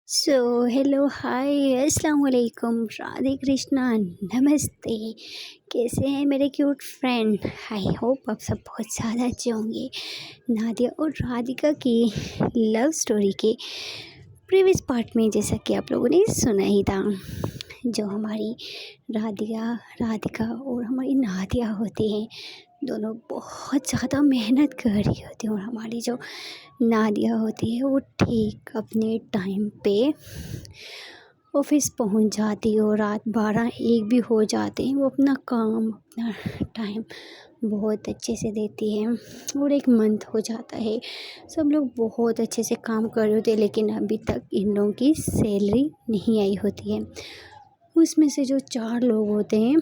Hello hi अस्सलाम वालेकुम राधे कृष्णा नमस्ते। कैसे हैं मेरे क्यूट फ्रेंड? आई होप आप सब बहुत ज़्यादा अच्छे होंगे। नादिया और राधिका की लव स्टोरी के प्रीवियस पार्ट में जैसा कि आप लोगों ने सुना ही था, जो हमारी राधिका और हमारी नादिया होती हैं, दोनों बहुत ज़्यादा मेहनत कर रही होती हैं। और हमारी जो नादिया होती है वो ठीक अपने टाइम पे ऑफिस पहुंच जाती है और रात 12-1 भी हो जाते हैं। वो अपना काम अपना टाइम बहुत अच्छे से देती है और एक मंथ हो जाता है, सब लोग बहुत अच्छे से काम कर रहे होते हैं, लेकिन अभी तक इन लोगों की सैलरी नहीं आई होती है। उसमें से जो 4 लोग होते हैं,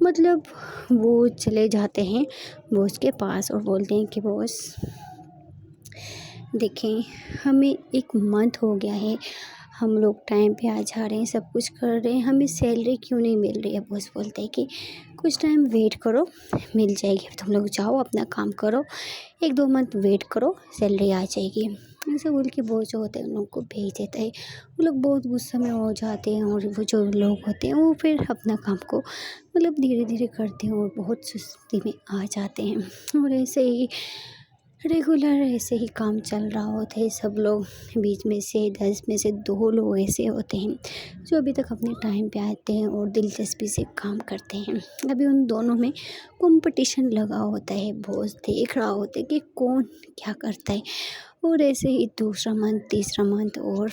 मतलब वो चले जाते हैं बॉस के पास और बोलते हैं कि बॉस देखें, हमें 1 मंथ हो गया है, हम लोग टाइम पे आ जा रहे हैं, सब कुछ कर रहे हैं, हमें सैलरी क्यों नहीं मिल रही है। बॉस बोलते हैं कि कुछ टाइम वेट करो, मिल जाएगी, तुम लोग जाओ अपना काम करो, 1-2 मंथ वेट करो, सैलरी आ जाएगी। ऐसे बोल के बॉस जो होते हैं उन लोग को भेज देता है। वो लोग बहुत गुस्से में हो जाते हैं और वो जो लोग होते हैं वो फिर अपना काम को मतलब धीरे धीरे करते हैं और बहुत सुस्ती में आ जाते हैं। और ऐसे ही रेगुलर ऐसे ही काम चल रहा होता है। सब लोग बीच में से 10 में से 2 लोग ऐसे होते हैं जो अभी तक अपने टाइम पे आते हैं और दिलचस्पी से काम करते हैं। अभी उन दोनों में कंपटीशन लगा होता है, बॉस देख रहा होता है कि कौन क्या करता है। और ऐसे ही दूसरा मंथ, तीसरा मंथ और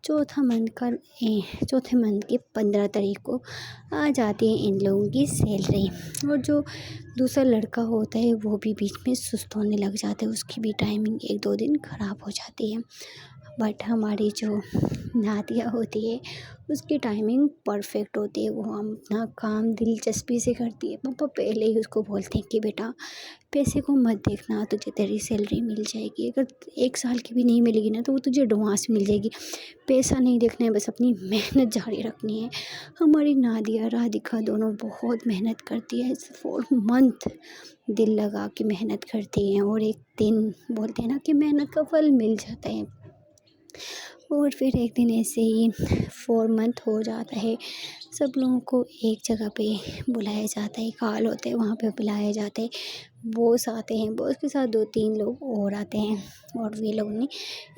चौथे मंथ की 15 तारीख को आ जाती है इन लोगों की सैलरी। और जो दूसरा लड़का होता है वो भी बीच में सुस्त होने लग जाता है, उसकी भी टाइमिंग 1-2 दिन ख़राब हो जाती है। बट हमारी जो नादिया होती है उसकी टाइमिंग परफेक्ट होती है, वो हम अपना काम दिलचस्पी से करती है। पापा पहले ही उसको बोलते हैं कि बेटा पैसे को मत देखना, तुझे तेरी सैलरी मिल जाएगी, अगर 1 साल की भी नहीं मिलेगी ना तो वो तुझे एडवांस मिल जाएगी, पैसा नहीं देखना है, बस अपनी मेहनत जारी रखनी है। हमारी नादिया राधिका दोनों बहुत मेहनत करती है, 4 मंथ दिल लगा के मेहनत करती हैं और एक दिन बोलते हैं ना कि मेहनत का फल मिल जाता है। और फिर एक दिन ऐसे ही 4 मंथ हो जाता है, सब लोगों को एक जगह पे बुलाया जाता है, कॉल होते हैं वहाँ पे बुलाया जाता है। बॉस आते हैं, बॉस के साथ 2-3 लोग और आते हैं और वे लोगों ने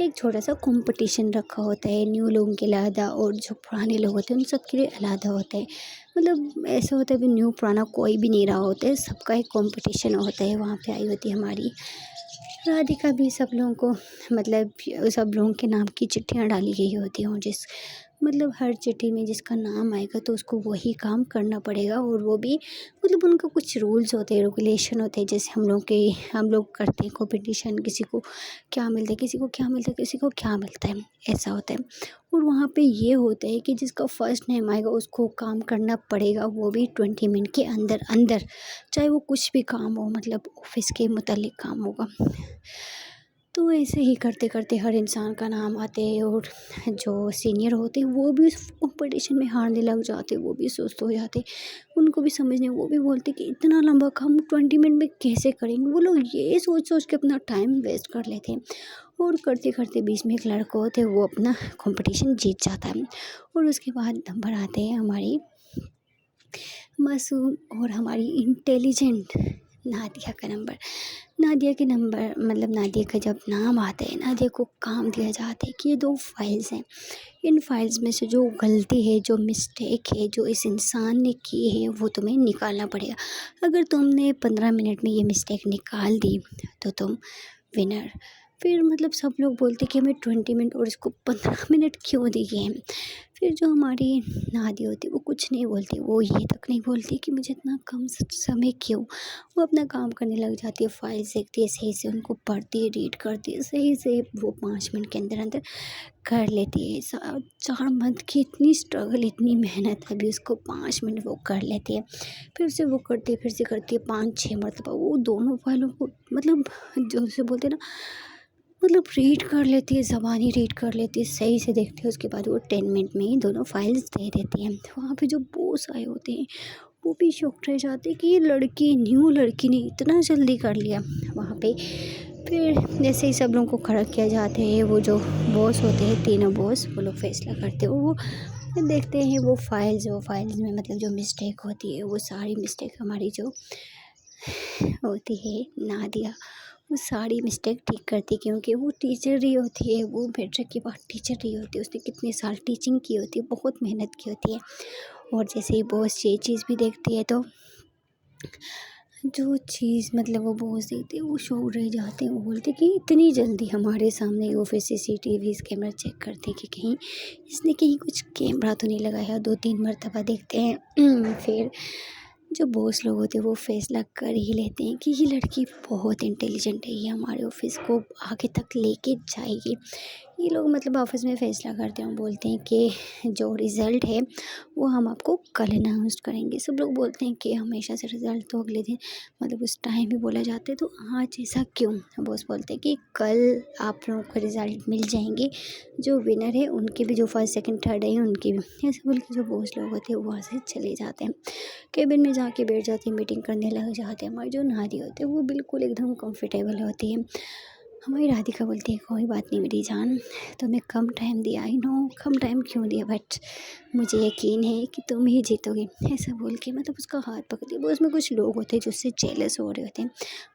एक छोटा सा कंपटीशन रखा होता है। न्यू लोगों के अलग और जो पुराने लोग होते हैं उन सब के लिए अलग होता है। मतलब ऐसा होता है कि न्यू पुराना कोई भी नहीं रहा होता है, सबका एक कंपटीशन होता है। वहाँ पे आई होती है हमारी राधिका भी, सब लोगों को मतलब सब लोगों के नाम की चिट्ठियाँ डाली गई होती हैं, जिस मतलब हर चिट्ठी में जिसका नाम आएगा तो उसको वही काम करना पड़ेगा। और वो भी मतलब उनका कुछ रूल्स होते हैं, रेगुलेशन होते हैं, जैसे हम लोग करते हैं कंपटीशन, किसी को क्या मिलता है, किसी को क्या मिलता है, किसी को क्या मिलता है, ऐसा होता है। और वहाँ पे ये होता है कि जिसका फर्स्ट नेम आएगा उसको काम करना पड़ेगा, वो भी 20 मिनट के अंदर अंदर, चाहे वो कुछ भी काम हो, मतलब ऑफिस के मुतालिक काम होगा। तो ऐसे ही करते करते हर इंसान का नाम आते हैं और जो सीनियर होते हैं वो भी उस कंपटीशन में हारने लग जाते हैं, वो भी सुस्त हो जाते हैं। उनको भी समझ नहीं, वो भी बोलते कि इतना लंबा काम 20 मिनट में कैसे करेंगे। वो लोग ये सोच सोच के अपना टाइम वेस्ट कर लेते हैं और करते करते बीच में एक लड़का होता है, वो अपना कंपटीशन जीत जाता है। और उसके बाद नंबर आते हैं हमारी मासूम और हमारी इंटेलिजेंट नादिया का नंबर। नादिया के नंबर मतलब नादिया का जब नाम आता है, नादिया को काम दिया जाता है कि ये 2 फाइल्स हैं, इन फाइल्स में से जो गलती है, जो मिस्टेक है, जो इस इंसान ने की है वो तुम्हें निकालना पड़ेगा। अगर तुमने 15 मिनट में ये मिस्टेक निकाल दी तो तुम विनर। फिर मतलब सब लोग बोलते कि हमें 20 मिनट और इसको 15 मिनट क्यों दिए हैं। फिर जो हमारी नादी होती है वो कुछ नहीं बोलती, वो ये तक नहीं बोलती कि मुझे इतना कम समय क्यों। वो अपना काम करने लग जाती है, फाइल्स देखती है, सही से उनको पढ़ती है, रीड करती है, सही से वो 5 मिनट के अंदर अंदर कर लेती है। 4 मंथ की इतनी स्ट्रगल, इतनी मेहनत, अभी उसको 5 मिनट वो कर लेती है। फिर से वो करती है, फिर से करती है 5-6 मरतबा वो दोनों फाइलों को, मतलब जो उसे बोलते हैं ना, मतलब रीड कर लेती है, ज़बानी रीड कर लेती है, सही से देखती है। उसके बाद वो 10 मिनट में ही दोनों फाइल्स दे देती हैं। वहाँ पे जो बॉस आए होते हैं वो भी शॉक्ड रह जाते हैं कि ये लड़की, न्यू लड़की ने इतना जल्दी कर लिया। वहाँ पे फिर जैसे ही सब लोगों को खड़ा किया जाता है, वो जो बॉस होते हैं, तीनों बॉस, वो लोग फैसला करते हैं। वो फिर देखते हैं वो फाइल्स में मतलब जो मिस्टेक होती है, वो सारी मिस्टेक हमारी जो होती है नादिया, वो सारी मिस्टेक ठीक करती है, क्योंकि वो टीचर रही होती है, वो मैट्रिक के बाद टीचर रही होती है, उसने कितने साल टीचिंग की होती है, बहुत मेहनत की होती है। और जैसे ही बॉस ये चीज़ भी देखती है, तो जो चीज़ मतलब वो बॉस देखते हैं, वो शॉक रह जाते हैं। वो बोलते हैं कि इतनी जल्दी हमारे सामने वो फिर सीसीटीवी कैमरा चेक करते हैं कि कहीं इसने कहीं कुछ कैमरा तो नहीं लगाया। 2-3 मर्तबा देखते हैं। फिर जो बॉस लोग होते हैं वो फैसला कर ही लेते हैं कि ये लड़की बहुत इंटेलिजेंट है, ये हमारे ऑफिस को आगे तक लेके जाएगी। ये लोग मतलब आपस में फ़ैसला करते हैं, बोलते हैं कि जो रिज़ल्ट है वो हम आपको कल अनाउंस करेंगे। सब लोग बोलते हैं कि हमेशा से रिज़ल्ट तो अगले दिन मतलब उस टाइम ही बोला जाता है, तो आज ऐसा क्यों? बॉस बोलते हैं कि कल आप लोगों को रिज़ल्ट मिल जाएंगे, जो विनर है उनके भी, जो फर्स्ट सेकंड थर्ड है उनके भी। ऐसे बोल के जो बॉस लोग होते हैं वो वहाँ से चले जाते हैं, केबिन में जाके बैठ जाते हैं, मीटिंग करने लग जाते हैं। हमारे जो नारी होते हैं वो बिल्कुल एकदम कंफर्टेबल होती है। हमारी राधिका बोलती है कोई बात नहीं मेरी जान, तुम्हें कम टाइम दिया, आई नो कम टाइम क्यों दिया, बट मुझे यकीन है कि तुम ही जीतोगे। ऐसा बोल के मतलब उसका हाथ पकड़ती है। वो उसमें कुछ लोग होते हैं जो उससे जेलस हो रहे होते हैं।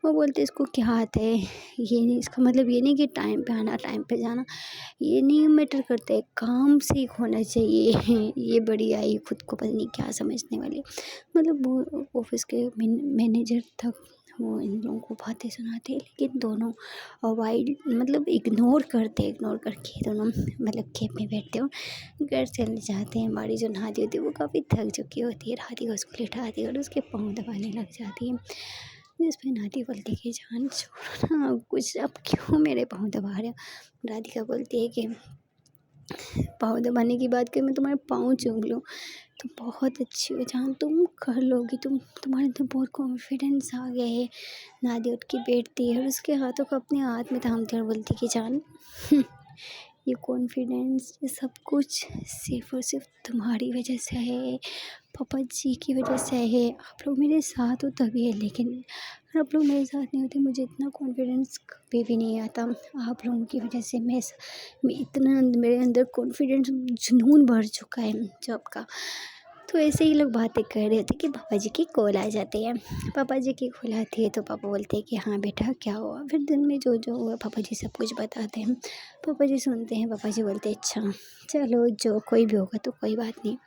वो बोलते हैं इसको क्या हाथ है, ये नहीं, इसका मतलब ये नहीं कि टाइम पे आना टाइम पे जाना ये नहीं मैटर करता है, काम सीख होना चाहिए। ये बड़ी आई खुद को पता नहीं क्या समझने वाली। मतलब वो ऑफिस के मैनेजर तक वो इन लोगों को बातें सुनाते हैं, लेकिन दोनों अवॉइड मतलब इग्नोर करके दोनों मतलब कैब में बैठते हो, घर चले जाते हैं। हमारी जो नादी होती है वो काफ़ी थक चुकी होती है, राधी को उसको लिटाती है और उसके पाँव दबाने लग जाती है। जिस पे नादी बोलती है कि जान छोड़ो ना, कुछ अब क्यों मेरे पाँव दबा रहे हो। राधिका बोलती है कि पाँव दबाने की बात करें, मैं तुम्हारे पाँव चूम लूँ, तुम बहुत अच्छी हो जान, तुम कर लोगी, तुम्हारे अंदर बहुत कॉन्फिडेंस आ गया है। नादिया उठ के बैठती है और उसके हाथों को अपने हाथ में थामती है और बोलती कि जान ये कॉन्फिडेंस, ये सब कुछ सिर्फ़ और सिर्फ़ तुम्हारी वजह से है, पापा जी की वजह से है। आप लोग मेरे साथ हो तभी है, लेकिन अगर आप लोग मेरे साथ नहीं होते मुझे इतना कॉन्फिडेंस कभी भी नहीं आता। आप लोगों की वजह से मैं इतना मेरे अंदर कॉन्फिडेंस जुनून भर चुका है जॉब का। तो ऐसे ही लोग बातें कर रहे थे कि पापा जी की कॉल आ जाती है। पापा जी की कॉल आती है तो पापा बोलते हैं कि हाँ बेटा क्या हुआ। फिर दिन में जो जो हुआ पापा जी सब कुछ बताते हैं। पापा जी सुनते हैं, पापा जी बोलते हैं अच्छा चलो जो कोई भी होगा तो कोई बात नहीं,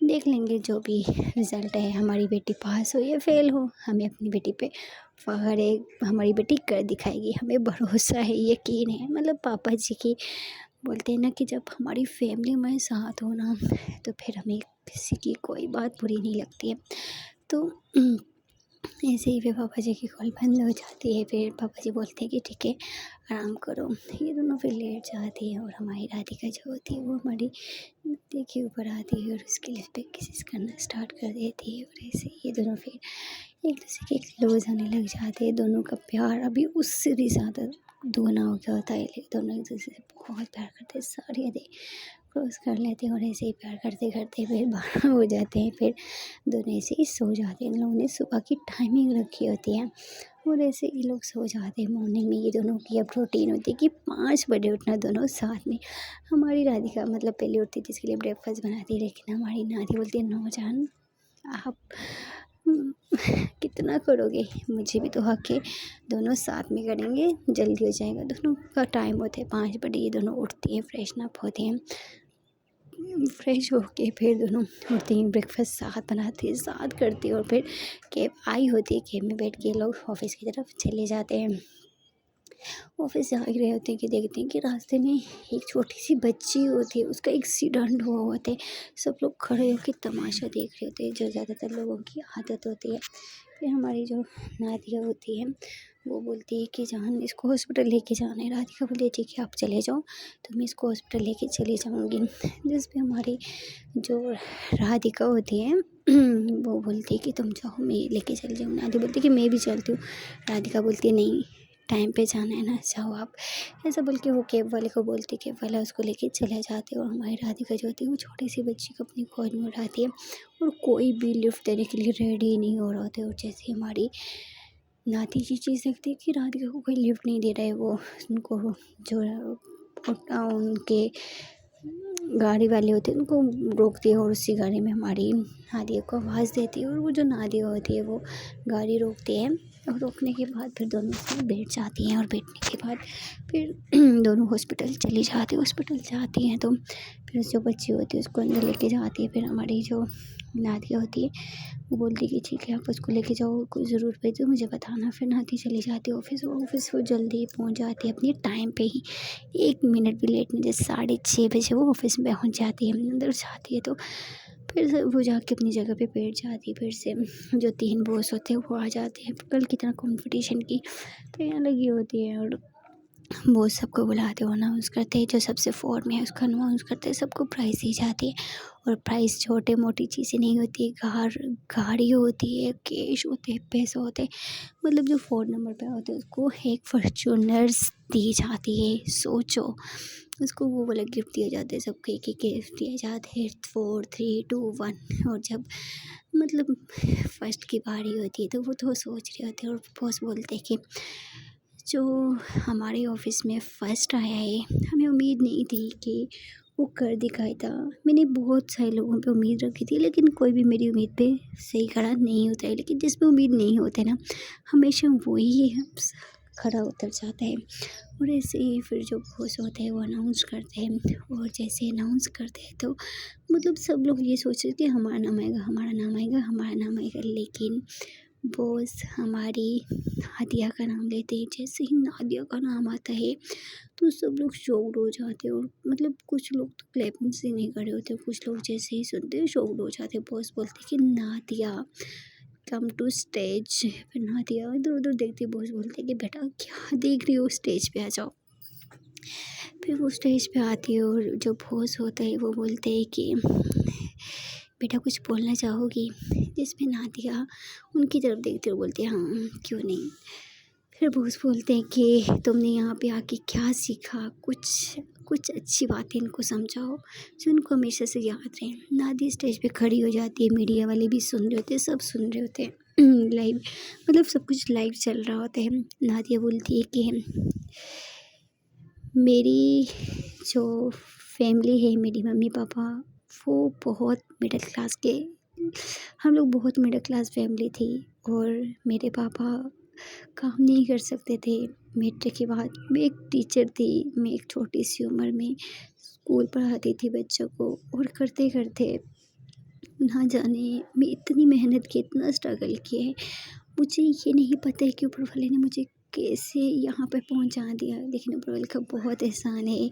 देख लेंगे जो भी रिज़ल्ट है, हमारी बेटी पास हो या फेल हो, हमें अपनी बेटी पे फ़ख्र है, हमारी बेटी कर दिखाएगी, हमें भरोसा है, यकीन है। मतलब पापा जी की बोलते हैं ना कि जब हमारी फैमिली में साथ हो ना, तो फिर हमें किसी की कोई बात बुरी नहीं लगती है। तो ऐसे ही फिर पापा जी की कॉल बंद हो जाती है। फिर पापा जी बोलते हैं कि ठीक है आराम करो। ये दोनों फिर लेट जाती है और हमारी राधिका जो होती है वो हमारी नदी के ऊपर आती है और उसके लिप्स पे किसेस करना स्टार्ट कर देती है। और ऐसे ये दोनों फिर एक दूसरे के क्लोज आने लग जाते हैं। दोनों का प्यार अभी उससे भी ज़्यादा दोगुना हो गया होता है, लेकिन दोनों एक दूसरे से बहुत प्यार करते हैं, सारी हदें क्रॉस कर लेते हैं। और ऐसे ही प्यार करते करते फिर 12 हो जाते हैं। फिर दोनों ऐसे ही सो जाते हैं। इन लोगों ने सुबह की टाइमिंग रखी होती है और ऐसे ये लोग सो जाते हैं। मॉर्निंग में ये दोनों की अब रूटीन होती है कि 5 बजे उठना दोनों साथ में। हमारी राधिका मतलब पहले उठती थी, इसके लिए ब्रेकफास्ट बनाती है, लेकिन हमारी नानी बोलती है नो जान आप कितना करोगे, मुझे भी तो हक है, दोनों साथ में करेंगे, जल्दी हो जाएगा। दोनों का टाइम होता है 5 बजे। ये दोनों उठती हैं, फ्रेशन अप होती हैं, फ्रेश होके फिर दोनों उठती हैं, ब्रेकफास्ट साथ बनाती हैं, साथ करती हैं। और फिर कैब आई होती है, कैब में बैठ के लोग ऑफिस की तरफ चले जाते हैं। ऑफिस जा ही रहे होते हैं कि देखते हैं कि रास्ते में एक छोटी सी बच्ची होती है, उसका एक्सीडेंट हुआ होता है। सब लोग खड़े होकर तमाशा देख रहे होते हैं, जो ज़्यादातर लोगों की आदत होती है। फिर हमारी जो नादिया होती है वो बोलती है कि जान इसको हॉस्पिटल लेके जाना है। राधिका बोलती है ठीक है आप चले जाओ, तो मैं इसको हॉस्पिटल लेके चली जाऊँगी। जिस पे हमारी जो राधिका होती है वो बोलती है कि तुम जाओ मैं लेके चली जाऊँ। नादिया बोलती है कि मैं भी चलती हूँ। राधिका बोलती है नहीं टाइम पे जाना है ना, जाओ आप। ऐसा बोल के वो कैब वाले को बोलती, कैब वाला उसको लेके चला जाते। और हमारी राधिका जो होती है वो छोटी सी बच्ची को अपनी गोद में उठाती है और कोई भी लिफ्ट देने के लिए रेडी नहीं हो रहा होता है। और जैसे हमारी नाती ये चीज़ देखती है कि राधिका को कोई लिफ्ट नहीं दे रहा है, वो उनको जो उनके गाड़ी वाले होते हैं उनको रोकती है और उसी गाड़ी में हमारी नादिया को आवाज़ देती है और वो जो नादिया होती है वो गाड़ी रोकती है और रोकने के बाद फिर दोनों उसमें बैठ जाती हैं और बैठने के बाद फिर दोनों हॉस्पिटल चली जाती है। हॉस्पिटल जाती हैं तो फिर जो बच्ची होती है उसको अंदर लेके जाती है। फिर हमारी जो नादिया होती है वो बोलती है कि ठीक है आप उसको लेके जाओ, कोई ज़रूरत पड़ी तो मुझे बताना। फिर नादी चली जाती है ऑफिस। ऑफिस वो जल्दी पहुंच जाती है अपने टाइम पे ही, 1 मिनट भी लेट नहीं, जैसे 6:30 बजे वो ऑफिस में पहुंच जाती है। अंदर जाती है तो फिर से वो जाके अपनी जगह पे बैठ जाती है। फिर से जो 3 बॉस होते हैं वो आ जाते हैं। कल की तरह कंपटीशन की तैयारी लगी होती है और वो सबको बुलाते हो, अनाउंस करते हैं, जो सबसे फॉर्म में है उसका अनाउंस करते हैं, सबको प्राइज़ दी जाती है। और प्राइज़ छोटे मोटी चीज़ें नहीं होती, गाड़ी होती है, कैश होते हैं, पैसे होते हैं। मतलब जो 4 नंबर पे होते हैं उसको एक फॉर्च्यूनर्स दी जाती है। सोचो, उसको वो वाला गिफ्ट दिया जाता है, सबको एक गिफ्ट दिया जाता है, 4 3 2 1। और जब मतलब फर्स्ट की बारी होती है तो वो तो सोच रहे होते हैं और बॉस बोलते हैं कि जो हमारे ऑफिस में फ़र्स्ट आया है, हमें उम्मीद नहीं थी कि वो कर दिखाएगा। मैंने बहुत सारे लोगों पे उम्मीद रखी थी लेकिन कोई भी मेरी उम्मीद पे सही खड़ा नहीं होता है। लेकिन जिस पे उम्मीद नहीं होते ना, हमेशा वही खड़ा उतर जाता है। और ऐसे ही फिर जो बॉस होते हैं वो अनाउंस करते हैं और जैसे अनाउंस करते हैं तो मतलब सब लोग ये सोच रहे थे कि हमारा नाम आएगा, हमारा नाम आएगा, हमारा नाम आएगा। लेकिन बॉस हमारी नादिया का नाम लेते हैं। जैसे ही नादिया का नाम आता है तो सब लोग शॉक्ड हो जाते हैं और मतलब कुछ लोग तो क्लैपिंग से नहीं खड़े होते, कुछ लोग जैसे ही सुनते हैं शॉक्ड हो जाते हैं। बॉस बोलते हैं कि नादिया कम टू स्टेज। फिर नादिया इधर उधर देखती है। बॉस बोलते हैं कि बेटा क्या देख रही हो, स्टेज पे आ जाओ। फिर वो स्टेज पे आती है और जो बॉस होता है वो बोलते हैं कि बेटा कुछ बोलना चाहोगी, जिसमें नादिया उनकी तरफ देखती है और बोलती है हाँ क्यों नहीं। फिर बॉस बोलते हैं कि तुमने यहाँ पे आके क्या सीखा, कुछ कुछ अच्छी बातें इनको समझाओ जो इनको हमेशा से याद रहे। नादिया स्टेज पे खड़ी हो जाती है, मीडिया वाले भी सुन रहे होते हैं, सब सुन रहे होते हैं लाइव, मतलब सब कुछ लाइव चल रहा होता है। नादिया बोलती है कि मेरी जो फैमिली है, मेरी मम्मी पापा वो बहुत मिडिल क्लास के, हम लोग बहुत मिडिल क्लास फैमिली थी। और मेरे पापा काम नहीं कर सकते थे। मैट्रिक के बाद मैं एक टीचर थी, मैं एक छोटी सी उम्र में स्कूल पढ़ाती थी बच्चों को। और करते करते ना जाने मैं इतनी मेहनत की, इतना स्ट्रगल किया है, मुझे ये नहीं पता है कि ऊपर वाले ने मुझे कैसे यहाँ पे पहुँचा दिया। लेकिन ऊपर वाले का बहुत एहसान है।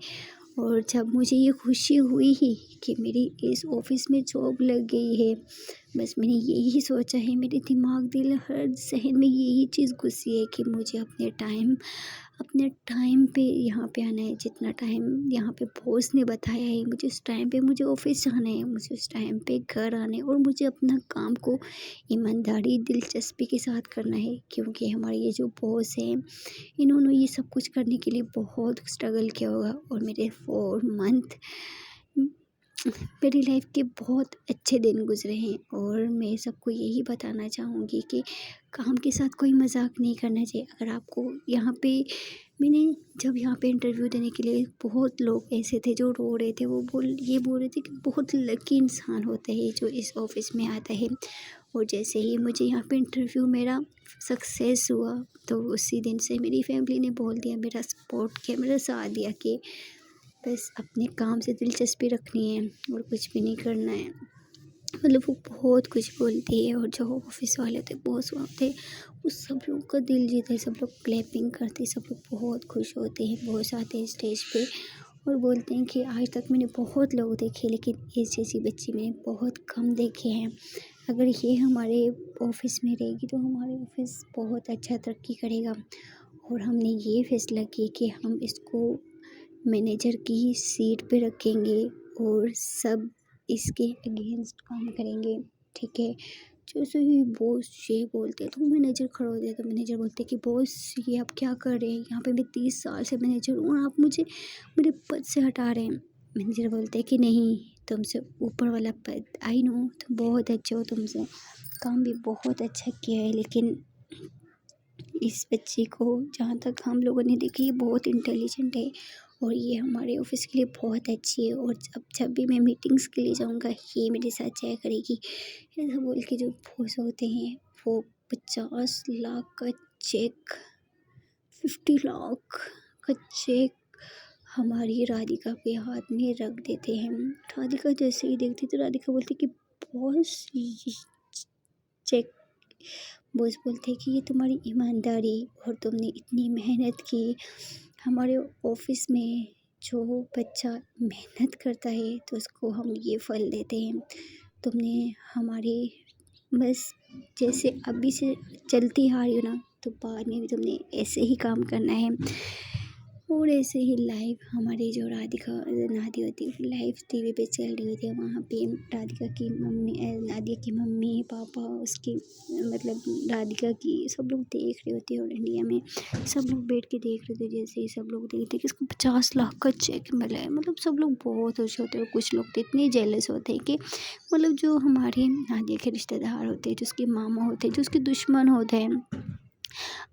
और जब मुझे ये खुशी हुई ही कि मेरी इस ऑफ़िस में जॉब लग गई है, बस मैंने यही सोचा है, मेरे दिमाग दिल हर ज़हन में यही चीज़ घुसी है कि मुझे अपने टाइम पे यहाँ पे आना है। जितना टाइम यहाँ पे बॉस ने बताया है, मुझे उस टाइम पे मुझे ऑफ़िस जाना है, मुझे उस टाइम पे घर आना है और मुझे अपना काम को ईमानदारी, दिलचस्पी के साथ करना है। क्योंकि हमारे ये जो बॉस हैं, इन्होंने ये सब कुछ करने के लिए बहुत स्ट्रगल किया होगा। और मेरे 4 मंथ मेरी लाइफ के बहुत अच्छे दिन गुजरे हैं। और मैं सबको यही बताना चाहूँगी कि काम के साथ कोई मजाक नहीं करना चाहिए। अगर आपको यहाँ पे मैंने जब यहाँ पे इंटरव्यू देने के लिए, बहुत लोग ऐसे थे जो रो रहे थे, वो ये बोल रहे थे कि बहुत लकी इंसान होता है जो इस ऑफिस में आता है। और जैसे ही मुझे यहाँ पे इंटरव्यू मेरा सक्सेस हुआ तो उसी दिन से मेरी फैमिली ने बोल दिया, मेरा सपोर्ट किया, मेरा साथ दिया कि बस अपने काम से दिलचस्पी रखनी है और कुछ भी नहीं करना है। मतलब वो बहुत कुछ बोलती है। और जो ऑफिस वाले थे, बॉस होते, वो सब लोग का दिल जीता है, सब लोग क्लैपिंग करते, सब लोग बहुत खुश होते हैं। बॉस आते हैं स्टेज पे और बोलते हैं कि आज तक मैंने बहुत लोग देखे लेकिन इस जैसी बच्ची मैंने बहुत कम देखे हैं। अगर ये हमारे ऑफिस में रहेगी तो हमारे ऑफिस बहुत अच्छा तरक्की करेगा। और हमने ये फैसला किया कि हम इसको मैनेजर की सीट पे रखेंगे और सब इसके अगेंस्ट काम करेंगे, ठीक है। जैसे ही बॉस ये बोलते हैं तो मैनेजर खड़ा हो जाता है। मैनेजर बोलते हैं कि बॉस ये आप क्या कर रहे हैं, यहाँ पे मैं 30 साल से मैनेजर हूँ और आप मुझे मेरे पद से हटा रहे हैं। मैनेजर बोलते हैं कि नहीं, तुमसे ऊपर वाला पद, आई नो तुम बहुत अच्छे हो, तुमसे काम भी बहुत अच्छा किया है, लेकिन इस बच्चे को जहाँ तक हम लोगों ने देखी, ये बहुत इंटेलिजेंट है और ये हमारे ऑफिस के लिए बहुत अच्छी है, और जब भी मैं मीटिंग्स के लिए जाऊँगा ये मेरे साथ जाया करेगी। ऐसा बोल के जो बॉस होते हैं वो 50 लाख का चेक, 50 लाख का चेक हमारी राधिका के हाथ में रख देते हैं। राधिका जैसे ही देखती तो राधिका बोलती कि बॉस ये चेक, बॉस बोलते कि ये तुम्हारी ईमानदारी और तुमने इतनी मेहनत की। हमारे ऑफिस में जो बच्चा मेहनत करता है तो उसको हम ये फल देते हैं। तुमने हमारे बस जैसे अभी से चलती आ रही हो ना, तो बाद में भी तुमने ऐसे ही काम करना है। और ऐसे ही लाइव हमारी जो राधिका नादिया होती है लाइव टीवी पे चल रही होती है। वहाँ पे राधिका की मम्मी नादिया की मम्मी पापा उसकी मतलब राधिका की सब लोग देख रहे होते हैं, और इंडिया में सब लोग बैठ के देख रहे थे। जैसे ही सब लोग देखते कि इसको 50 लाख का चेक मिला है, मतलब सब लोग बहुत खुश होते हैं। और कुछ लोग तो इतने जेलस होते हैं कि मतलब जो हमारे नादिया के रिश्तेदार होते हैं, जो उसके मामा होते हैं, जो उसके दुश्मन होते हैं,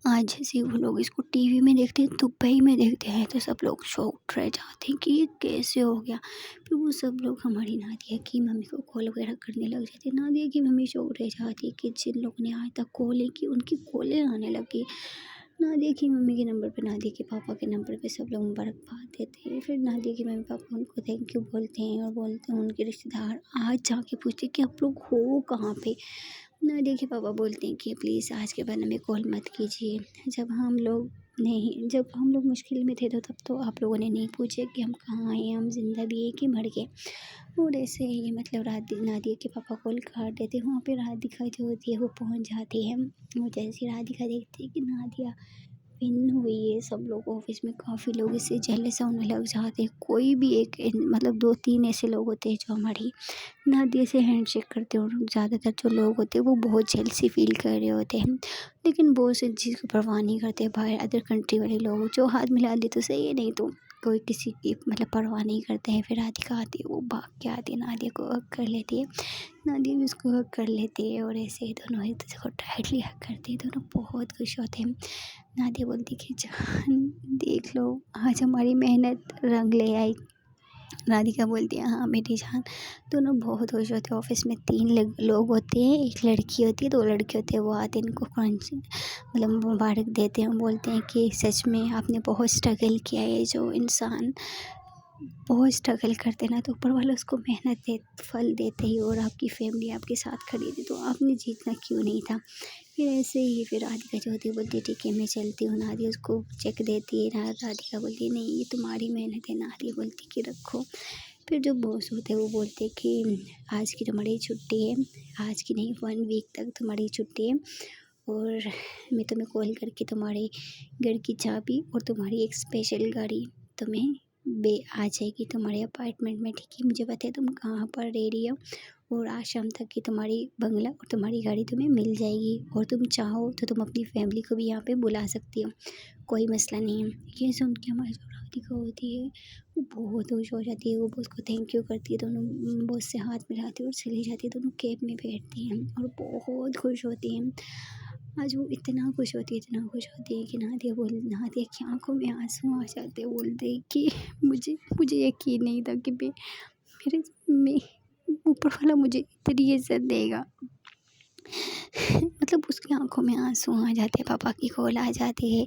आज जैसे वो लोग इसको टीवी में देखते हैं, दुबई में देखते हैं, तो सब लोग शॉक्ड रह जाते हैं कि ये कैसे हो गया। फिर वो सब लोग हमारी नादिया की मम्मी को कॉल वगैरह करने लग जाते हैं। नादिया की मम्मी शॉक्ड रह जाती है कि जिन लोगों ने आज तक कॉलें की उनकी कॉलें आने लगी। नादिया की मम्मी के नंबर पे, नादिया के पापा के नंबर पे सब लोग मुबारकबाद देते हैं। फिर नादिया के मम्मी पापा उनको थैंक यू बोलते हैं, और बोलते हैं उनके रिश्तेदार आज जाके पूछते हैं कि आप लोग हो कहाँ पे। नादिया के पापा बोलते हैं कि प्लीज़ आज के बाद हमें कॉल मत कीजिए। जब हम लोग मुश्किल में थे तो तब तो आप लोगों ने नहीं पूछे कि हम कहाँ हैं, हम ज़िंदा भी हैं कि मर गए। और ऐसे ही मतलब नादिया के पापा कॉल काट देते हैं। वहाँ पे राधिका जो होती है वो पहुँच जाती है। और जैसे राधिका देखती है कि नादिया विन हुई है, सब लोग ऑफिस में काफ़ी लोग इससे जेलस होने लग जाते हैं। कोई भी एक मतलब 2-3 ऐसे लोग होते हैं जो हमारी नादिया से हैंडशेक करते हैं, और ज़्यादातर जो लोग होते हैं वो बहुत जेलसी फील कर रहे होते हैं। लेकिन वो इस चीज़ की परवाह नहीं करते। बाहर अदर कंट्री वाले लोग जो हाथ मिला दे तो सही है, नहीं तो कोई किसी की मतलब परवाह नहीं करते हैं। फिर राधिका आती है, वो भाग के आती है, नादिया को हग कर लेती है, नादिया भी उसको हग कर लेती है, और ऐसे ही दोनों एक दूसरे को टाइटली हग करते हैं। दोनों बहुत खुश होते हैं। नादिया बोलती कि जान देख लो आज हमारी मेहनत रंग ले आई। राधिका बोलती है हाँ मेरी जान। दोनों बहुत खुश होते हैं। ऑफिस में 3 लोग होते हैं, एक लड़की होती है, 2 लड़के होते हैं। वो आते हैं इनको मतलब मुबारक देते हैं, बोलते हैं कि सच में आपने बहुत स्ट्रगल किया है। जो इंसान बहुत स्ट्रगल करते ना तो ऊपर वाला उसको मेहनत दे फल देते ही, और आपकी फैमिली आपके साथ खड़ी थी तो आपने जीतना क्यों नहीं था। फिर ऐसे ही फिर राधिका जो होती है बोलती है ठीक है मैं चलती हूँ। नादिया उसको चेक देती है, राधिका बोलती है नहीं ये तुम्हारी मेहनत है। नादिया बोलती कि रखो। फिर जो बॉस होते हैं वो बोलते हैं कि आज की तुम्हारी छुट्टी है, आज की नहीं 1 वीक तक तुम्हारी छुट्टी है, और मैं तुम्हें कॉल करके तुम्हारे घर की चाबी और तुम्हारी एक स्पेशल गाड़ी तुम्हें बे आ जाएगी तुम्हारे अपार्टमेंट में। ठीक है मुझे पता है तुम कहाँ पर रह रही हो, और आज शाम तक की तुम्हारी बंगला और तुम्हारी गाड़ी तुम्हें मिल जाएगी, और तुम चाहो तो तुम अपनी फैमिली को भी यहाँ पे बुला सकती हो, कोई मसला नहीं है। ये सुन के हमारी जो राधिका होती है वो बहुत खुश हो जाती है। वो बॉस को थैंक यू करती है, दोनों बॉस से हाथ मिलाती है और चली जाती है। दोनों कैब में बैठती हैं और बहुत खुश होती हैं। आज वो इतना खुश होती है, इतना खुश होती है कि नादिया की आंखों में आंसू आ जाते हैं। बोलते हैं कि मुझे यकीन नहीं था कि मैं ऊपर वाला मुझे इतनी इज्जत देगा। मतलब उसकी आंखों में आंसू आ जाते हैं। पापा की कॉल आ जाती है।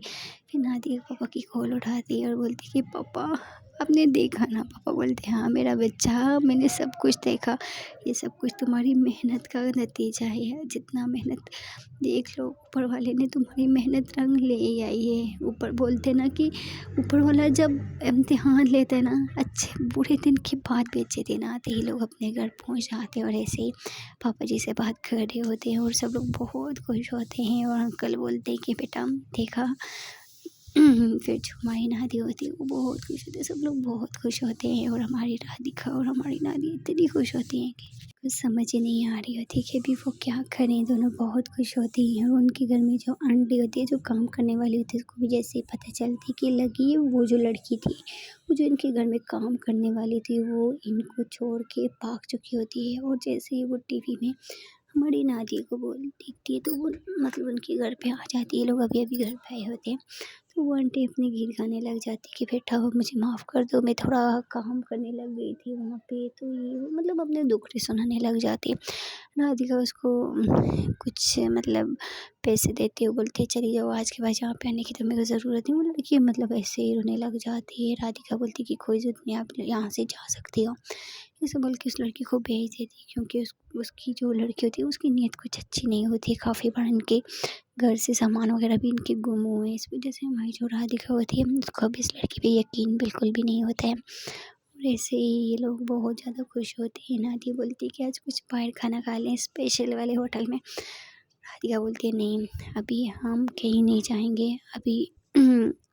फिर नादिया पापा की कॉल उठाती है और बोलती है कि पापा आपने देखा ना। पापा बोलते हैं हाँ मेरा बच्चा मैंने सब कुछ देखा, ये सब कुछ तुम्हारी मेहनत का नतीजा है। जितना मेहनत देख लो ऊपर वाले ने तुम्हारी मेहनत रंग ले ही आई है। ऊपर बोलते ना कि ऊपर वाला जब इम्तिहान लेते हैं ना अच्छे बुरे दिन के बाद भी अच्छे दिन आते ही लोग अपने घर पहुंच जाते हैं। और ऐसे ही पापा जी से बात कर रहे होते हैं और सब लोग बहुत खुश होते हैं। और अंकल बोलते हैं कि बेटा देखा। फिर जो हमारी नादी होती है वो बहुत खुश होती है, सब लोग बहुत खुश होते हैं। और हमारी राधिका और हमारी नादी इतनी खुश होती हैं कि कुछ समझ ही नहीं आ रही होती कि अभी वो क्या करें। दोनों बहुत खुश होती हैं। और उनके घर में जो आंटी होती है जो काम करने वाली होती है उसको भी जैसे ही पता चलती कि लगी वो जो लड़की थी वो जो इनके घर में काम करने वाली थी वो इनको छोड़ के भाग चुकी होती है। और जैसे ही वो टीवी में हमारी नादी को बोल देखती है तो वो मतलब उनके घर पे आ जाती है। लोग अभी-अभी घर पे आए होते हैं। तो वो आंटी अपने गीत गाने लग जाती है कि बेटा वो मुझे माफ़ कर दो, मैं थोड़ा काम करने लग गई थी वहाँ पे, तो ये वो मतलब अपने दुखड़े सुनाने लग जाती है। राधिका उसको कुछ मतलब पैसे देती है, वो बोलती है चली जाओ, आज के बाद यहाँ पे आने की तो मेरे को ज़रूरत नहीं। वो लड़की मतलब ऐसे ही रोने लग जाती है। राधिका बोलती है कि कोई ज़रूरत नहीं, आप यहाँ से जा सकती हो। ऐसे बोल के उस लड़की को भेज देती है, क्योंकि उसकी जो लड़की होती है उसकी नीयत कुछ अच्छी नहीं होती है। काफ़ी बार इनके घर से सामान वगैरह भी इनके गुम हुए हैं। इस वजह से हमारी जो राधिका होती है उसको भी इस लड़की पे यकीन बिल्कुल भी नहीं होता है। और ऐसे ही ये लोग बहुत ज़्यादा खुश होते हैं। नादी बोलती है कि आज कुछ बाहर खाना खा लें स्पेशल वाले होटल में। राधिका बोलती है नहीं, अभी हम कहीं नहीं जाएँगे। अभी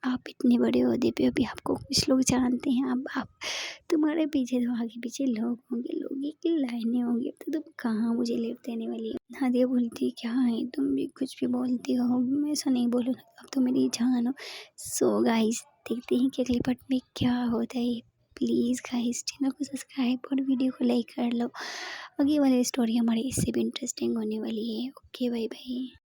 आप इतने बड़े ओहदे पे, अभी आपको कुछ लोग जानते हैं। अब आप तुम्हारे पीछे तो आगे पीछे लोग होंगे, लोगों की लाइनें होंगी, अब तो तुम कहाँ मुझे लिफ्ट देने वाली हो। नादिया बोलती है क्या है तुम भी कुछ भी बोलती हो, मैं ऐसा नहीं बोलूँगा, अब तो मेरी जान हो। सो गाइस, देखते हैं कि अगली पार्ट में क्या होता है। प्लीज़ गाइस चैनल को सब्सक्राइब और वीडियो को लाइक कर लो। आगे वाली स्टोरी हमारी इससे भी इंटरेस्टिंग होने वाली है। Okay bye bye.